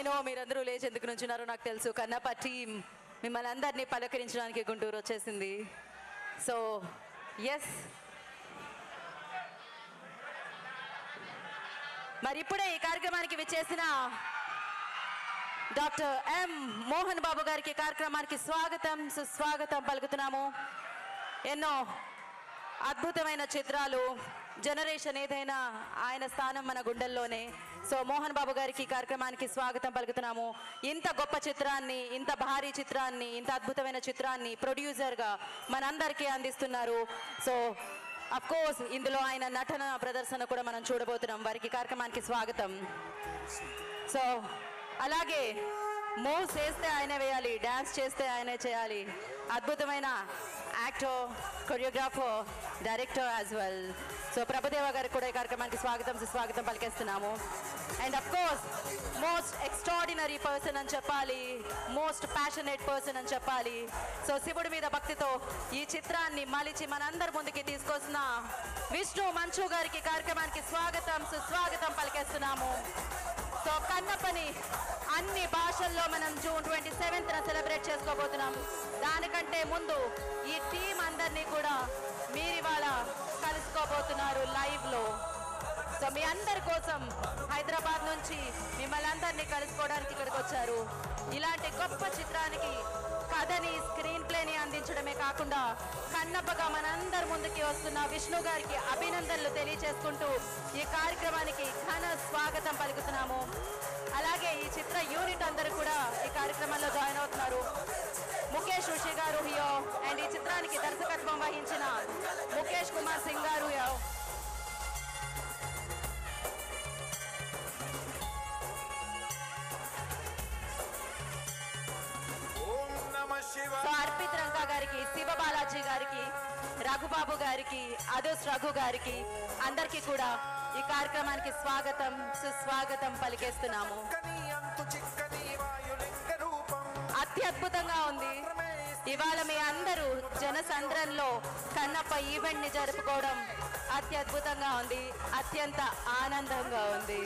No మీరందరూ లేచి ఎందుకు నుంచున్నారో నాకు తెలుసు. కన్నప్ప టీం మిమ్మల్ని అందరినీ పలకరించడానికి గుంటూరు వచ్చేసింది. సో ఎస్, మరి ఇప్పుడే ఈ కార్యక్రమానికి విచ్చేసిన డాక్టర్ ఎం మోహన్ బాబు గారికి కార్యక్రమానికి స్వాగతం సుస్వాగతం పలుకుతున్నాము. ఎన్నో అద్భుతమైన చిత్రాలు, జనరేషన్ ఏదైనా ఆయన స్థానం మన గుండెల్లోనే. సో మోహన్ బాబు గారికి కార్యక్రమానికి స్వాగతం పలుకుతున్నాము. ఇంత గొప్ప చిత్రాన్ని, ఇంత భారీ చిత్రాన్ని, ఇంత అద్భుతమైన చిత్రాన్ని ప్రొడ్యూసర్గా మనందరికీ అందిస్తున్నారు. సో అఫ్ కోర్స్ ఇందులో ఆయన నటన ప్రదర్శన కూడా మనం చూడబోతున్నాం. వారికి కార్యక్రమానికి స్వాగతం. సో అలాగే మూవ్స్ చేస్తే ఆయనే వేయాలి, డ్యాన్స్ చేస్తే ఆయనే చేయాలి. అద్భుతమైన actor, choreographer, director as well. So Prabhudeva గారికి కూడా ఈ కార్యక్రమానికి స్వాగతం సుస్వాగతం పలికేస్తున్నాము. And of course most extraordinary person అని చెప్పాలి, మోస్ట్ ప్యాషనేట్ పర్సన్ అని చెప్పాలి. సో శివుడి మీద భక్తితో ఈ చిత్రాన్ని మలిచి మనందరి ముందుకి తీసుకొస్తున్న విష్ణు మంచు గారికి కార్యక్రమానికి స్వాగతం సుస్వాగతం పలికేస్తున్నాము. సో కన్నప్పని అన్ని భాషల్లో మనం జూన్ 27న సెలబ్రేట్ చేసుకోబోతున్నాం. దానికంటే ముందు ఈ టీం అందరినీ కూడా మీరు ఇవాళ కలుసుకోబోతున్నారు లైవ్లో. సో మీ అందరి కోసం హైదరాబాద్ నుంచి మిమ్మల్ని అందరినీ కలుసుకోవడానికి ఇక్కడికి వచ్చారు. ఇలాంటి గొప్ప చిత్రానికి కథని, స్క్రీన్ ప్లేని అందించడమే కాకుండా కన్నప్పగా మనందరి ముందుకి వస్తున్న విష్ణు గారికి అభినందనలు తెలియజేసుకుంటూ ఈ కార్యక్రమానికి ఘన స్వాగతం పలుకుతున్నాము. అలాగే ఈ చిత్ర యూనిట్ అందరూ కూడా ఈ కార్యక్రమంలో జాయిన్ అవుతున్నారు. ముఖేష్ ఋషి గారు హియో, అండ్ ఈ చిత్రానికి దర్శకత్వం వహించిన ముఖేష్ కుమార్ సింగ్ గారు హియో. సో అర్పిత్ రంగా గారికి, శివ బాలాజీ గారికి, రఘుబాబు గారికి, అదోస్ రఘు గారికి అందరికీ కూడా ఈ కార్యక్రమానికి స్వాగతం సుస్వాగతం పలికేస్తున్నాము. అత్యద్భుతంగా ఉంది. ఇవాళ మీ అందరూ జనసంద్రంలో కన్నప్ప ఈవెంట్ ని జరుపుకోవడం అత్యద్భుతంగా ఉంది, అత్యంత ఆనందంగా ఉంది.